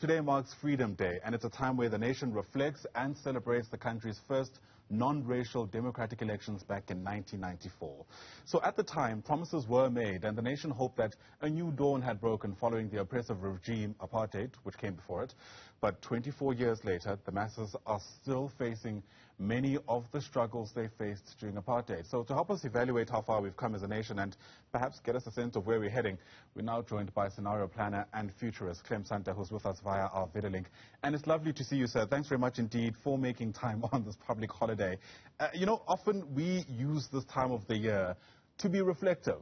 Today marks Freedom Day, and it's a time where the nation reflects and celebrates the country's first non-racial democratic elections back in 1994. So at the time, promises were made, and the nation hoped that a new dawn had broken following the oppressive regime apartheid, which came before it. But 24 years later, the masses are still facing many of the struggles they faced during apartheid. So to help us evaluate how far we've come as a nation and perhaps get us a sense of where we're heading, we're now joined by scenario planner and futurist Clem Sunter, who's with us via our video link. And it's lovely to see you, sir. Thanks very much indeed for making time on this public holiday. Often we use this time of the year to be reflective,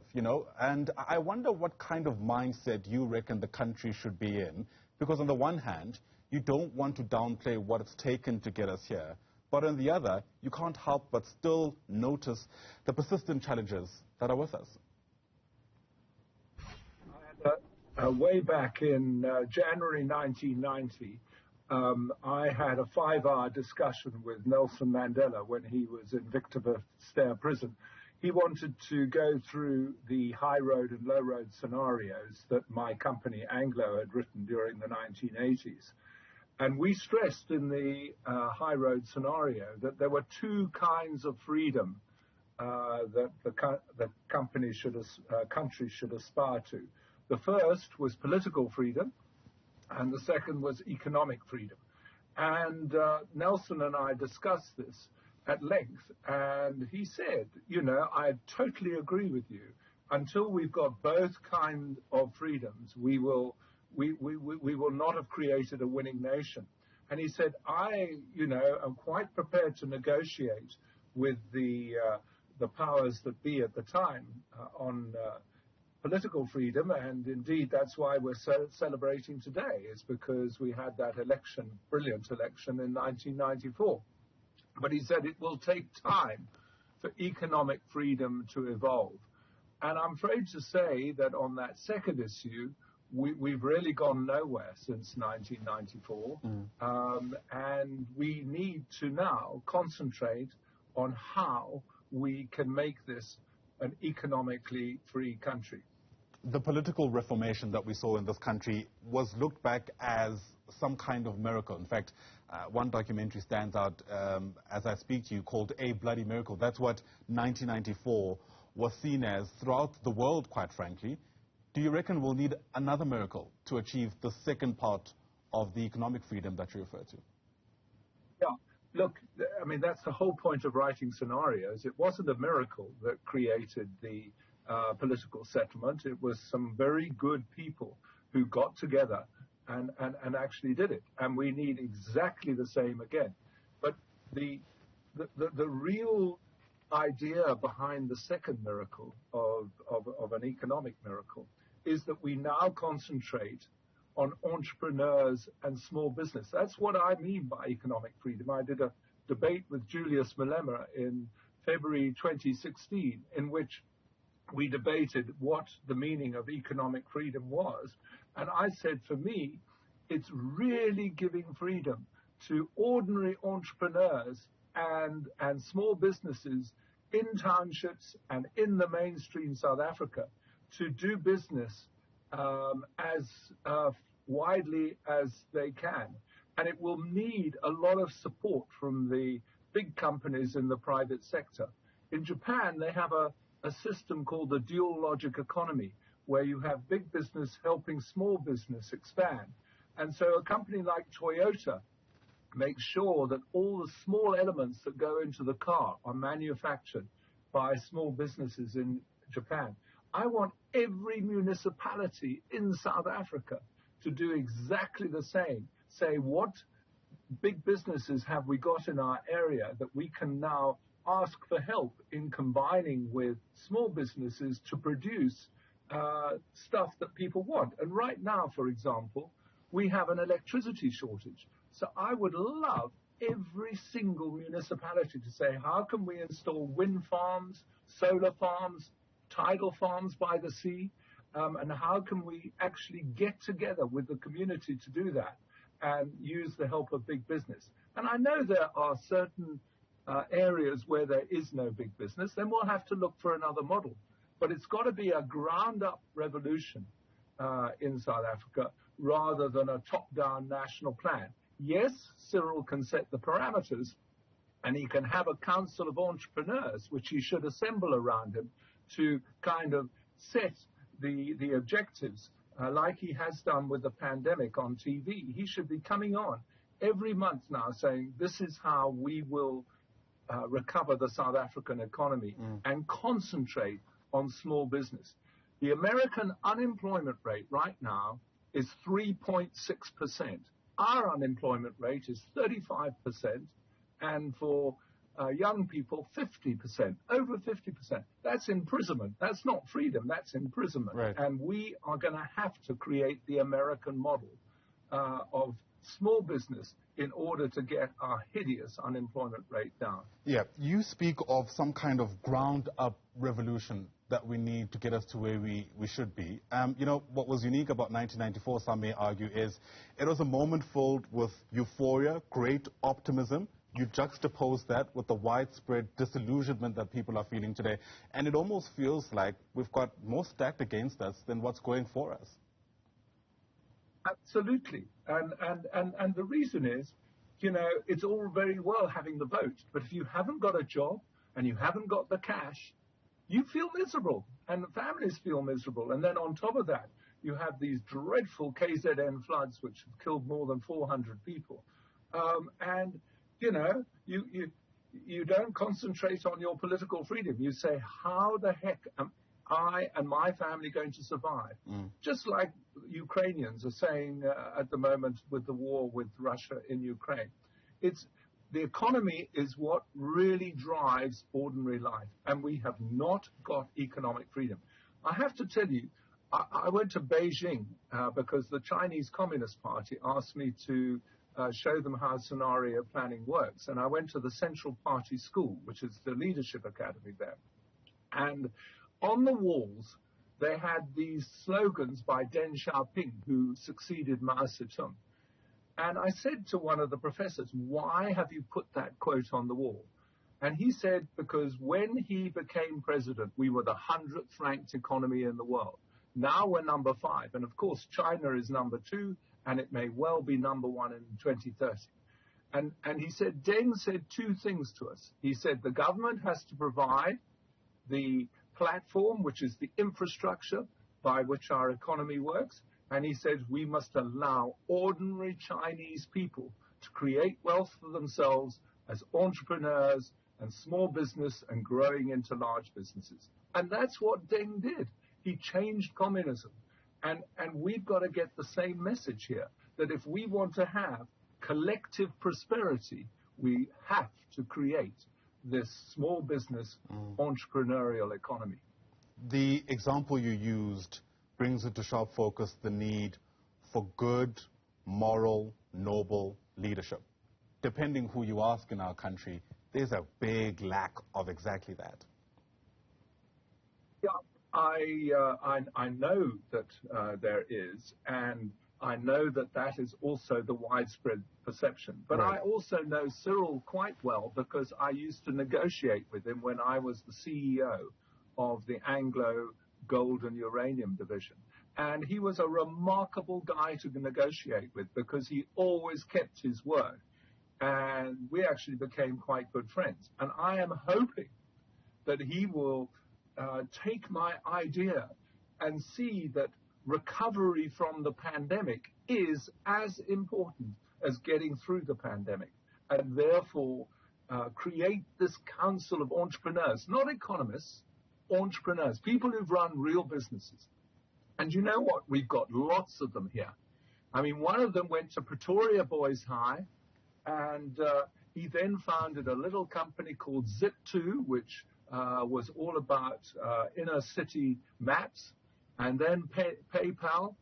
and I wonder what kind of mindset you reckon the country should be in, because on the one hand, you don't want to downplay what it's taken to get us here, but on the other, you can't help but still notice the persistent challenges that are with us. Way back in January 1990, I had a 5-hour discussion with Nelson Mandela when he was in Victor Verster prison. He wanted to go through the high road and low road scenarios that my company Anglo had written during the 1980s. And we stressed in the high road scenario that there were two kinds of freedom that the country should aspire to. The first was political freedom, and the second was economic freedom. And Nelson and I discussed this at length, and he said, I totally agree with you. Until we've got both kinds of freedoms, we will not have created a winning nation. And he said, I am quite prepared to negotiate with the powers that be at the time on political freedom, and indeed that's why we're celebrating today, is because we had that election, brilliant election in 1994. But he said it will take time for economic freedom to evolve. And I'm afraid to say that on that second issue, we've really gone nowhere since 1994. And we need to now concentrate on how we can make this an economically free country. The political reformation that we saw in this country was looked back as some kind of miracle. In fact, one documentary stands out as I speak to you called A Bloody Miracle. That's what 1994 was seen as throughout the world, quite frankly. Do you reckon we'll need another miracle to achieve the second part of the economic freedom that you refer to? Yeah. Look, I mean, that's the whole point of writing scenarios. It wasn't a miracle that created the political settlement. It was some very good people who got together and actually did it. And we need exactly the same again. But the real idea behind the second miracle of an economic miracle is that we now concentrate on entrepreneurs and small business. That's what I mean by economic freedom. I did a debate with Julius Malema in February 2016, in which we debated what the meaning of economic freedom was. And I said, for me, it's really giving freedom to ordinary entrepreneurs and small businesses in townships and in the mainstream South Africa to do business as widely as they can. And it will need a lot of support from the big companies in the private sector. In Japan, they have a system called the dual logic economy, where you have big business helping small business expand. And so a company like Toyota makes sure that all the small elements that go into the car are manufactured by small businesses in Japan. I want every municipality in South Africa to do exactly the same. Say, what big businesses have we got in our area that we can now ask for help in combining with small businesses to produce stuff that people want. And right now, for example, we have an electricity shortage. So I would love every single municipality to say, how can we install wind farms, solar farms, tidal farms by the sea, and how can we actually get together with the community to do that and use the help of big business? And I know there are certain areas where there is no big business, then we'll have to look for another model. But it's got to be a ground-up revolution in South Africa rather than a top-down national plan. Yes, Cyril can set the parameters, and he can have a council of entrepreneurs, which he should assemble around him to kind of set the objectives, like he has done with the pandemic on TV. He should be coming on every month now saying, this is how we will recover the South African economy and concentrate on small business. The American unemployment rate right now is 3.6%. Our unemployment rate is 35%, and for young people, 50%, over 50%. That's imprisonment. That's not freedom. That's imprisonment. Right. And we are going to have to create the American model of small business in order to get our hideous unemployment rate down. Yeah, you speak of some kind of ground-up revolution that we need to get us to where we should be. You know, what was unique about 1994, some may argue, is it was a moment filled with euphoria, great optimism. You juxtapose that with the widespread disillusionment that people are feeling today, and it almost feels like we've got more stacked against us than what's going for us. Absolutely. And the reason is, you know, it's all very well having the vote, but if you haven't got a job and you haven't got the cash, you feel miserable, and families feel miserable. And then on top of that, you have these dreadful KZN floods, which have killed more than 400 people. And, you know, you don't concentrate on your political freedom. You say, how the heck am I and my family going to survive? Just like Ukrainians are saying at the moment with the war with Russia in Ukraine. The economy is what really drives ordinary life, and we have not got economic freedom. I have to tell you, I went to Beijing because the Chinese Communist Party asked me to show them how scenario planning works, and I went to the Central Party School, which is the leadership academy there. And on the walls, they had these slogans by Deng Xiaoping, who succeeded Mao Zedong. And I said to one of the professors, why have you put that quote on the wall? And he said, because when he became president, we were the 100th ranked economy in the world. Now we're number 5. And of course, China is number 2, and it may well be number 1 in 2030. And he said, Deng said 2 things to us. He said, the government has to provide the platform, which is the infrastructure by which our economy works. And he says we must allow ordinary Chinese people to create wealth for themselves as entrepreneurs and small business and growing into large businesses. And that's what Deng did. He changed communism. And we've got to get the same message here, that if we want to have collective prosperity, we have to create this small business entrepreneurial economy. The example you used brings into sharp focus the need for good, moral, noble leadership. Depending who you ask in our country, there's a big lack of exactly that. Yeah, I know that there is, and I know that that is also the widespread perception. But right. I also know Cyril quite well because I used to negotiate with him when I was the CEO of the Anglo Gold and Uranium Division. And he was a remarkable guy to negotiate with because he always kept his word. And we actually became quite good friends. And I am hoping that he will take my idea and see that recovery from the pandemic is as important as getting through the pandemic, and therefore create this council of entrepreneurs, not economists, entrepreneurs, people who've run real businesses. And you know what? We've got lots of them here. I mean, one of them went to Pretoria Boys High, and he then founded a little company called Zip2, which was all about inner city maps, and then PayPal,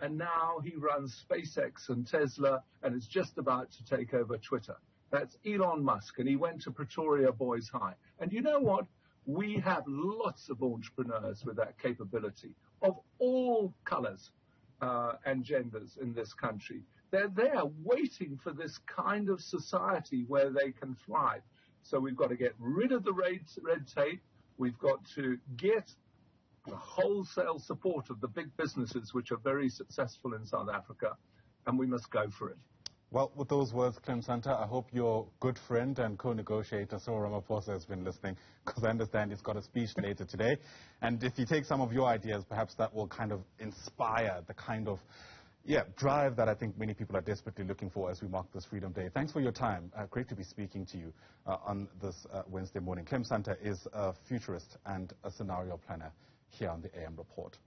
and now he runs SpaceX and Tesla, and is just about to take over Twitter. That's Elon Musk, and he went to Pretoria Boys High. And you know what? We have lots of entrepreneurs with that capability of all colors and genders in this country. They're there waiting for this kind of society where they can thrive. So we've got to get rid of the red tape. We've got to get the wholesale support of the big businesses which are very successful in South Africa, and we must go for it. Well, with those words, Clem Sunter, I hope your good friend and co-negotiator, Cyril Ramaphosa, has been listening, because I understand he's got a speech later today. And if you take some of your ideas, perhaps that will kind of inspire the kind of drive that I think many people are desperately looking for as we mark this Freedom Day. Thanks for your time. Great to be speaking to you on this Wednesday morning. Clem Sunter is a futurist and a scenario planner here on the AM Report.